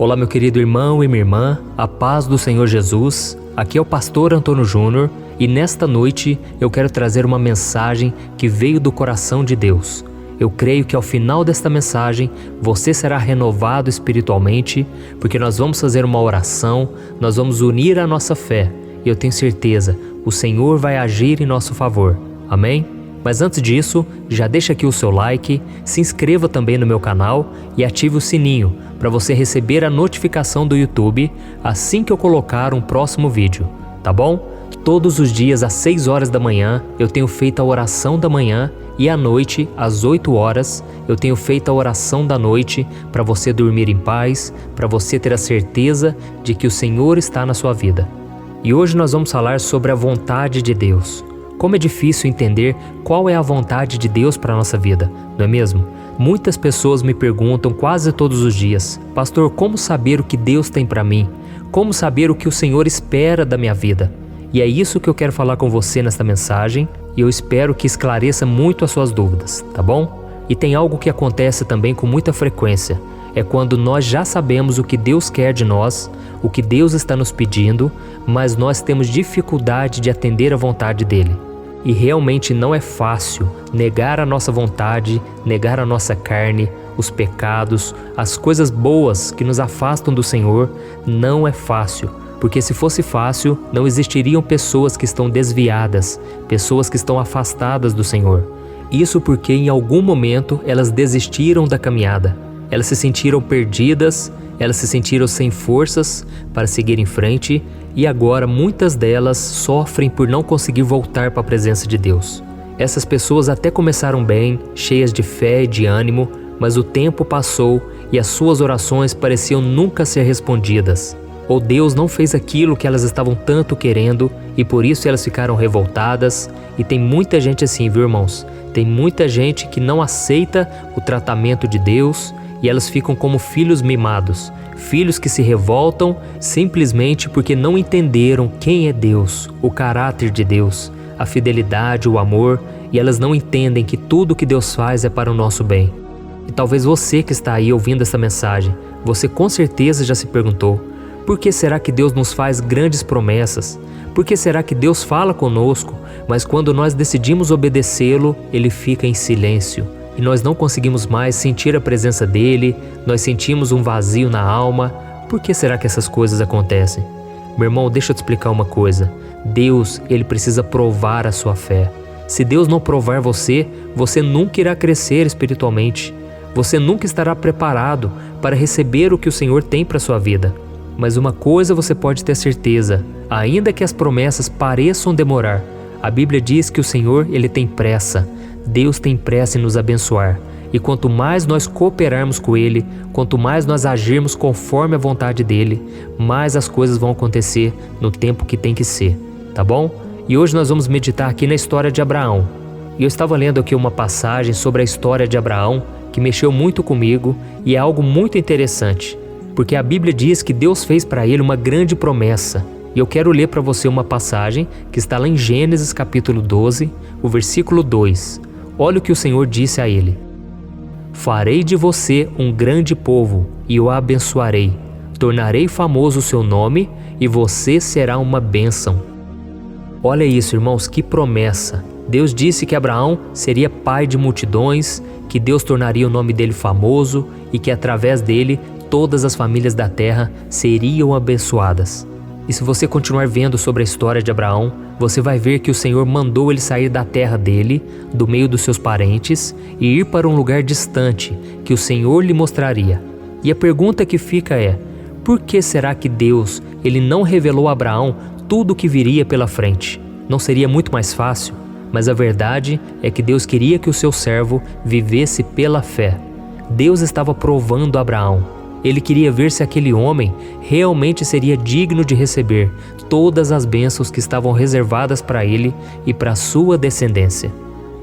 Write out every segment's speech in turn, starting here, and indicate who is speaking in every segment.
Speaker 1: Olá, meu querido irmão e minha irmã, a paz do Senhor Jesus. Aqui é o pastor Antônio Júnior e nesta noite eu quero trazer uma mensagem que veio do coração de Deus. Eu creio que ao final desta mensagem você será renovado espiritualmente, porque nós vamos fazer uma oração, nós vamos unir a nossa fé e eu tenho certeza, o Senhor vai agir em nosso favor. Amém? Mas antes disso, já deixa aqui o seu like, se inscreva também no meu canal e ative o sininho para você receber a notificação do YouTube assim que eu colocar um próximo vídeo, tá bom? Todos os dias às 6 horas da manhã eu tenho feito a oração da manhã e à noite, às 8 horas, eu tenho feito a oração da noite para você dormir em paz, para você ter a certeza de que o Senhor está na sua vida. E hoje nós vamos falar sobre a vontade de Deus. Como é difícil entender qual é a vontade de Deus para a nossa vida, não é mesmo? Muitas pessoas me perguntam quase todos os dias: Pastor, como saber o que Deus tem para mim? Como saber o que o Senhor espera da minha vida? E é isso que eu quero falar com você nesta mensagem e eu espero que esclareça muito as suas dúvidas, tá bom? E tem algo que acontece também com muita frequência. É quando nós já sabemos o que Deus quer de nós, o que Deus está nos pedindo, mas nós temos dificuldade de atender à vontade dele. E realmente não é fácil negar a nossa vontade, negar a nossa carne, os pecados, as coisas boas que nos afastam do Senhor. Não é fácil, porque se fosse fácil, não existiriam pessoas que estão desviadas, pessoas que estão afastadas do Senhor. Isso porque em algum momento elas desistiram da caminhada, elas se sentiram perdidas, elas se sentiram sem forças para seguir em frente e agora muitas delas sofrem por não conseguir voltar para a presença de Deus. Essas pessoas até começaram bem, cheias de fé e de ânimo, mas o tempo passou e as suas orações pareciam nunca ser respondidas. Ou Deus não fez aquilo que elas estavam tanto querendo e por isso elas ficaram revoltadas. E tem muita gente assim, viu, irmãos? Tem muita gente que não aceita o tratamento de Deus e elas ficam como filhos mimados, filhos que se revoltam simplesmente porque não entenderam quem é Deus, o caráter de Deus, a fidelidade, o amor, e elas não entendem que tudo que Deus faz é para o nosso bem. E talvez você que está aí ouvindo essa mensagem, você com certeza já se perguntou: por que será que Deus nos faz grandes promessas? Por que será que Deus fala conosco, mas quando nós decidimos obedecê-lo, Ele fica em silêncio? E nós não conseguimos mais sentir a presença dele, nós sentimos um vazio na alma. Por que será que essas coisas acontecem? Meu irmão, deixa eu te explicar uma coisa. Deus, Ele precisa provar a sua fé. Se Deus não provar você, você nunca irá crescer espiritualmente. Você nunca estará preparado para receber o que o Senhor tem para a sua vida. Mas uma coisa você pode ter certeza, ainda que as promessas pareçam demorar, a Bíblia diz que o Senhor, Ele tem pressa. Deus tem pressa em nos abençoar. E quanto mais nós cooperarmos com Ele, quanto mais nós agirmos conforme a vontade dEle, mais as coisas vão acontecer no tempo que tem que ser, tá bom? E hoje nós vamos meditar aqui na história de Abraão. E eu estava lendo aqui uma passagem sobre a história de Abraão que mexeu muito comigo e é algo muito interessante. Porque a Bíblia diz que Deus fez para ele uma grande promessa. E eu quero ler para você uma passagem que está lá em Gênesis capítulo 12, o versículo 2. Olha o que o Senhor disse a ele: farei de você um grande povo e o abençoarei. Tornarei famoso o seu nome e você será uma bênção. Olha isso, irmãos, que promessa. Deus disse que Abraão seria pai de multidões, que Deus tornaria o nome dele famoso e que através dele todas as famílias da terra seriam abençoadas. E se você continuar vendo sobre a história de Abraão, você vai ver que o Senhor mandou ele sair da terra dele, do meio dos seus parentes, e ir para um lugar distante, que o Senhor lhe mostraria. E a pergunta que fica é: por que será que Deus, Ele não revelou a Abraão tudo o que viria pela frente? Não seria muito mais fácil? Mas a verdade é que Deus queria que o seu servo vivesse pela fé. Deus estava provando Abraão. Ele queria ver se aquele homem realmente seria digno de receber todas as bênçãos que estavam reservadas para ele e para sua descendência.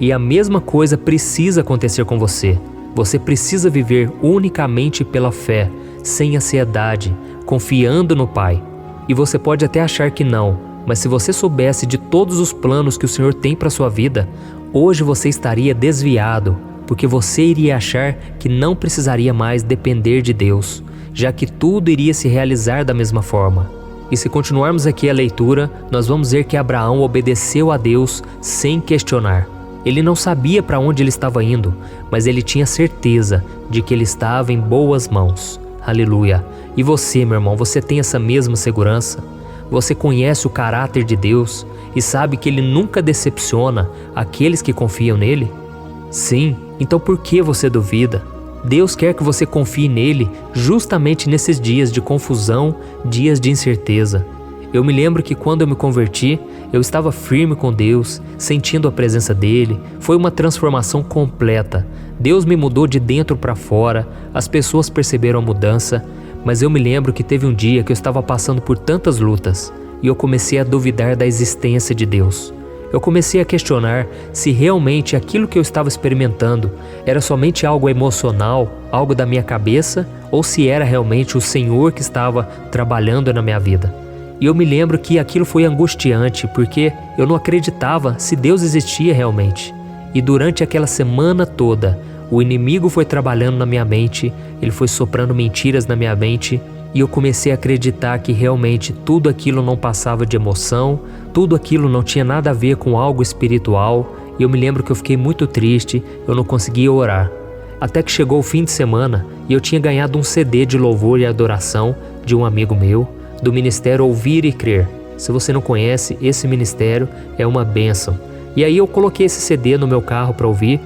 Speaker 1: E a mesma coisa precisa acontecer com você. Você precisa viver unicamente pela fé, sem ansiedade, confiando no Pai. E você pode até achar que não, mas se você soubesse de todos os planos que o Senhor tem para sua vida, hoje você estaria desviado, porque você iria achar que não precisaria mais depender de Deus, já que tudo iria se realizar da mesma forma. E se continuarmos aqui a leitura, nós vamos ver que Abraão obedeceu a Deus sem questionar. Ele não sabia para onde ele estava indo, mas ele tinha certeza de que ele estava em boas mãos. Aleluia! E você, meu irmão, você tem essa mesma segurança? Você conhece o caráter de Deus e sabe que Ele nunca decepciona aqueles que confiam nele? Sim, então por que você duvida? Deus quer que você confie nele justamente nesses dias de confusão, dias de incerteza. Eu me lembro que quando eu me converti, eu estava firme com Deus, sentindo a presença dele. Foi uma transformação completa. Deus me mudou de dentro para fora, as pessoas perceberam a mudança, mas eu me lembro que teve um dia que eu estava passando por tantas lutas e eu comecei a duvidar da existência de Deus. Eu comecei a questionar se realmente aquilo que eu estava experimentando era somente algo emocional, algo da minha cabeça, ou se era realmente o Senhor que estava trabalhando na minha vida. E eu me lembro que aquilo foi angustiante, porque eu não acreditava se Deus existia realmente. E durante aquela semana toda, o inimigo foi trabalhando na minha mente, ele foi soprando mentiras na minha mente, e eu comecei a acreditar que realmente tudo aquilo não passava de emoção, tudo aquilo não tinha nada a ver com algo espiritual, e eu me lembro que eu fiquei muito triste, eu não conseguia orar. Até que chegou o fim de semana e eu tinha ganhado um CD de louvor e adoração de um amigo meu, do ministério Ouvir e Crer. Se você não conhece, esse ministério é uma bênção. E aí eu coloquei esse CD no meu carro para ouvir,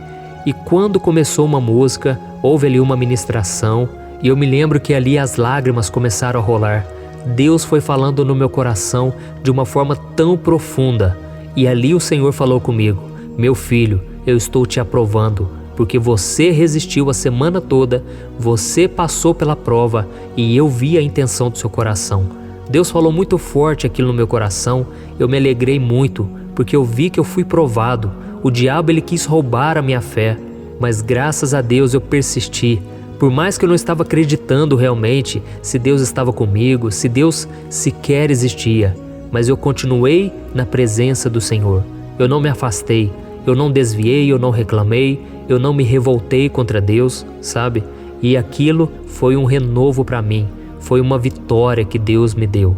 Speaker 1: e quando começou uma música, houve ali uma ministração, e eu me lembro que ali as lágrimas começaram a rolar. Deus foi falando no meu coração de uma forma tão profunda, e ali o Senhor falou comigo: meu filho, eu estou te aprovando, porque você resistiu a semana toda, você passou pela prova e eu vi a intenção do seu coração. Deus falou muito forte aquilo no meu coração, eu me alegrei muito, porque eu vi que eu fui provado. O diabo ele quis roubar a minha fé, mas graças a Deus eu persisti. Por mais que eu não estava acreditando realmente se Deus estava comigo, se Deus sequer existia, mas eu continuei na presença do Senhor. Eu não me afastei, eu não desviei, eu não reclamei, eu não me revoltei contra Deus, sabe? E aquilo foi um renovo para mim, foi uma vitória que Deus me deu.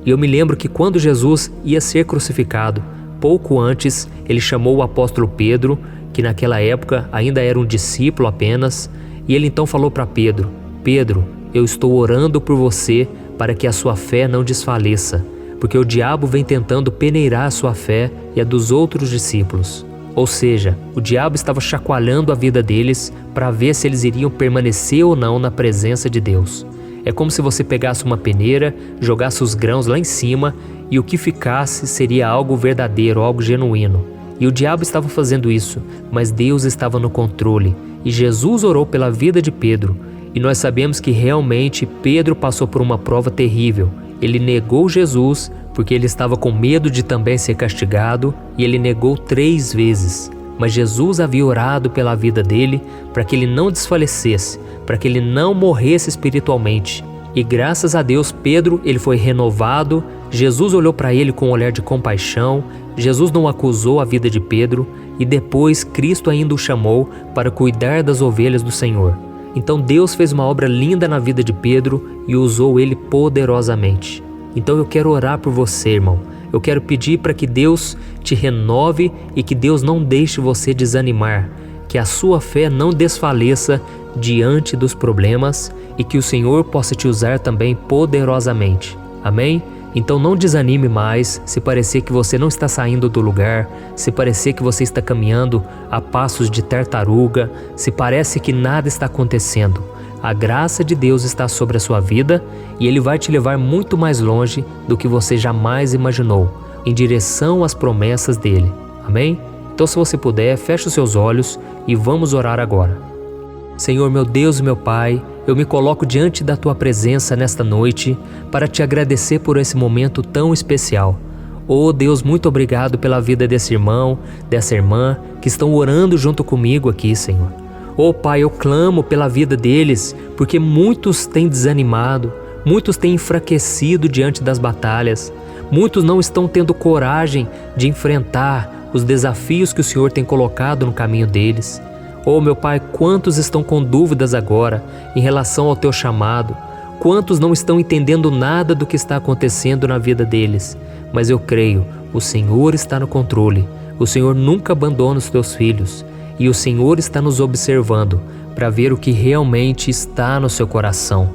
Speaker 1: E eu me lembro que quando Jesus ia ser crucificado, pouco antes, ele chamou o apóstolo Pedro, que naquela época ainda era um discípulo apenas, e ele então falou para Pedro: Pedro, eu estou orando por você para que a sua fé não desfaleça, porque o diabo vem tentando peneirar a sua fé e a dos outros discípulos. Ou seja, o diabo estava chacoalhando a vida deles para ver se eles iriam permanecer ou não na presença de Deus. É como se você pegasse uma peneira, jogasse os grãos lá em cima e o que ficasse seria algo verdadeiro, algo genuíno. E o diabo estava fazendo isso, mas Deus estava no controle. E Jesus orou pela vida de Pedro. E nós sabemos que realmente Pedro passou por uma prova terrível. Ele negou Jesus porque ele estava com medo de também ser castigado, e ele negou 3 vezes. Mas Jesus havia orado pela vida dele para que ele não desfalecesse, para que ele não morresse espiritualmente. E graças a Deus, Pedro ele foi renovado. Jesus olhou para ele com um olhar de compaixão. Jesus não acusou a vida de Pedro, e depois Cristo ainda o chamou para cuidar das ovelhas do Senhor. Então Deus fez uma obra linda na vida de Pedro e usou ele poderosamente. Então eu quero orar por você, irmão. Eu quero pedir para que Deus te renove e que Deus não deixe você desanimar, que a sua fé não desfaleça diante dos problemas e que o Senhor possa te usar também poderosamente. Amém? Então não desanime mais se parecer que você não está saindo do lugar, se parecer que você está caminhando a passos de tartaruga, se parece que nada está acontecendo. A graça de Deus está sobre a sua vida e Ele vai te levar muito mais longe do que você jamais imaginou, em direção às promessas dEle. Amém? Então se você puder, feche os seus olhos e vamos orar agora. Senhor, meu Deus e meu Pai, eu me coloco diante da Tua presença nesta noite para Te agradecer por esse momento tão especial. Oh Deus, muito obrigado pela vida desse irmão, dessa irmã que estão orando junto comigo aqui, Senhor. Oh Pai, eu clamo pela vida deles, porque muitos têm desanimado, muitos têm enfraquecido diante das batalhas, muitos não estão tendo coragem de enfrentar os desafios que o Senhor tem colocado no caminho deles. Oh meu Pai, quantos estão com dúvidas agora em relação ao Teu chamado? quantos não estão entendendo nada do que está acontecendo na vida deles. Mas eu creio, o Senhor está no controle. O Senhor nunca abandona os teus filhos. E o Senhor está nos observando para ver o que realmente está no seu coração.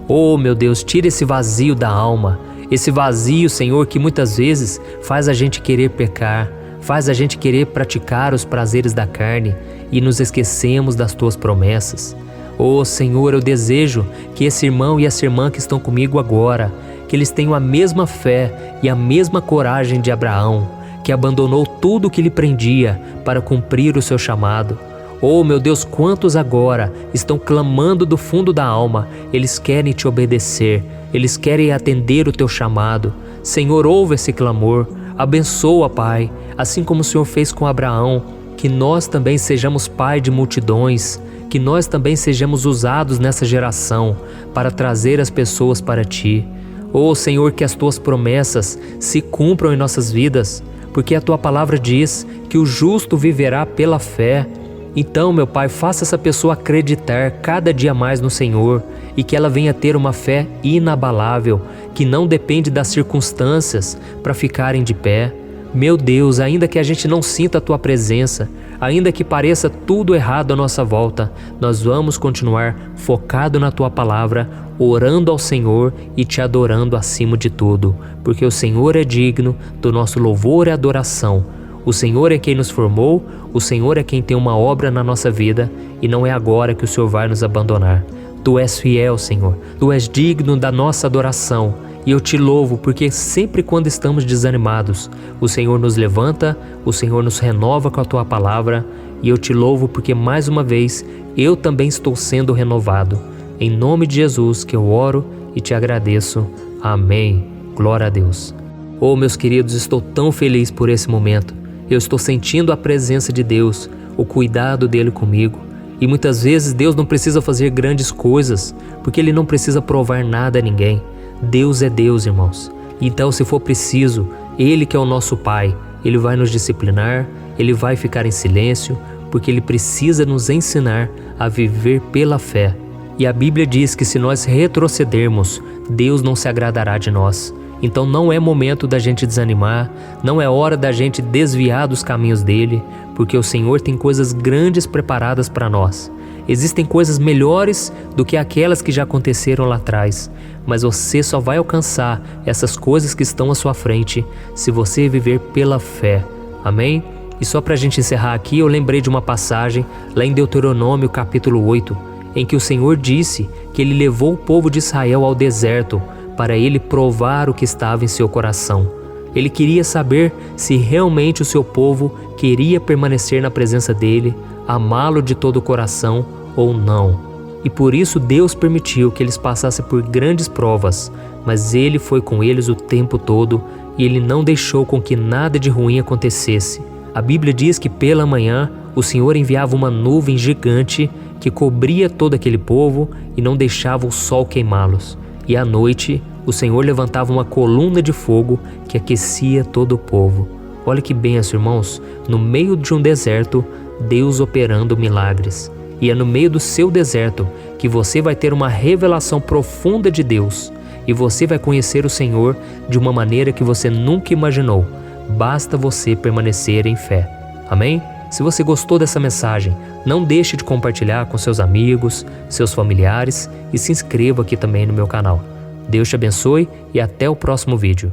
Speaker 1: Oh, meu Deus, tira esse vazio da alma. Esse vazio, Senhor, que muitas vezes faz a gente querer pecar, faz a gente querer praticar os prazeres da carne e nos esquecemos das tuas promessas. Oh, Senhor, eu desejo que esse irmão e essa irmã que estão comigo agora, que eles tenham a mesma fé e a mesma coragem de Abraão, que abandonou tudo o que lhe prendia para cumprir o seu chamado. Oh, meu Deus, quantos agora estão clamando do fundo da alma, eles querem te obedecer, eles querem atender o teu chamado. Senhor, ouve esse clamor, abençoa, Pai, assim como o Senhor fez com Abraão, que nós também sejamos pai de multidões, que nós também sejamos usados nessa geração para trazer as pessoas para Ti. Oh, Senhor, que as Tuas promessas se cumpram em nossas vidas, porque a Tua palavra diz que o justo viverá pela fé. Então, meu Pai, faça essa pessoa acreditar cada dia mais no Senhor e que ela venha ter uma fé inabalável, que não depende das circunstâncias para ficarem de pé. Meu Deus, ainda que a gente não sinta a Tua presença, ainda que pareça tudo errado à nossa volta, nós vamos continuar focado na Tua palavra, orando ao Senhor e Te adorando acima de tudo, porque o Senhor é digno do nosso louvor e adoração. O Senhor é quem nos formou, o Senhor é quem tem uma obra na nossa vida e não é agora que o Senhor vai nos abandonar. Tu és fiel, Senhor, Tu és digno da nossa adoração e eu Te louvo porque sempre quando estamos desanimados, o Senhor nos levanta, o Senhor nos renova com a Tua palavra e eu Te louvo porque mais uma vez eu também estou sendo renovado. Em nome de Jesus que eu oro e Te agradeço. Amém. Glória a Deus. Oh, meus queridos, estou tão feliz por esse momento. Eu estou sentindo a presença de Deus, o cuidado dEle comigo. E muitas vezes Deus não precisa fazer grandes coisas, porque Ele não precisa provar nada a ninguém. Deus é Deus, irmãos. Então, se for preciso, Ele que é o nosso Pai, Ele vai nos disciplinar, Ele vai ficar em silêncio, porque Ele precisa nos ensinar a viver pela fé. E a Bíblia diz que se nós retrocedermos, Deus não se agradará de nós. Então não é momento da gente desanimar, não é hora da gente desviar dos caminhos dele, porque o Senhor tem coisas grandes preparadas para nós. Existem coisas melhores do que aquelas que já aconteceram lá atrás, mas você só vai alcançar essas coisas que estão à sua frente se você viver pela fé. Amém? E só para a gente encerrar aqui, eu lembrei de uma passagem lá em Deuteronômio capítulo 8, em que o Senhor disse que Ele levou o povo de Israel ao deserto para Ele provar o que estava em seu coração. Ele queria saber se realmente o seu povo queria permanecer na presença dEle, amá-lo de todo o coração ou não. E por isso Deus permitiu que eles passassem por grandes provas, mas Ele foi com eles o tempo todo e Ele não deixou com que nada de ruim acontecesse. A Bíblia diz que pela manhã o Senhor enviava uma nuvem gigante que cobria todo aquele povo e não deixava o sol queimá-los. E à noite o Senhor levantava uma coluna de fogo que aquecia todo o povo. Olha que bênção, irmãos, no meio de um deserto, Deus operando milagres. E é no meio do seu deserto que você vai ter uma revelação profunda de Deus. E você vai conhecer o Senhor de uma maneira que você nunca imaginou. Basta você permanecer em fé. Amém? Se você gostou dessa mensagem, não deixe de compartilhar com seus amigos, seus familiares e se inscreva aqui também no meu canal. Deus te abençoe e até o próximo vídeo.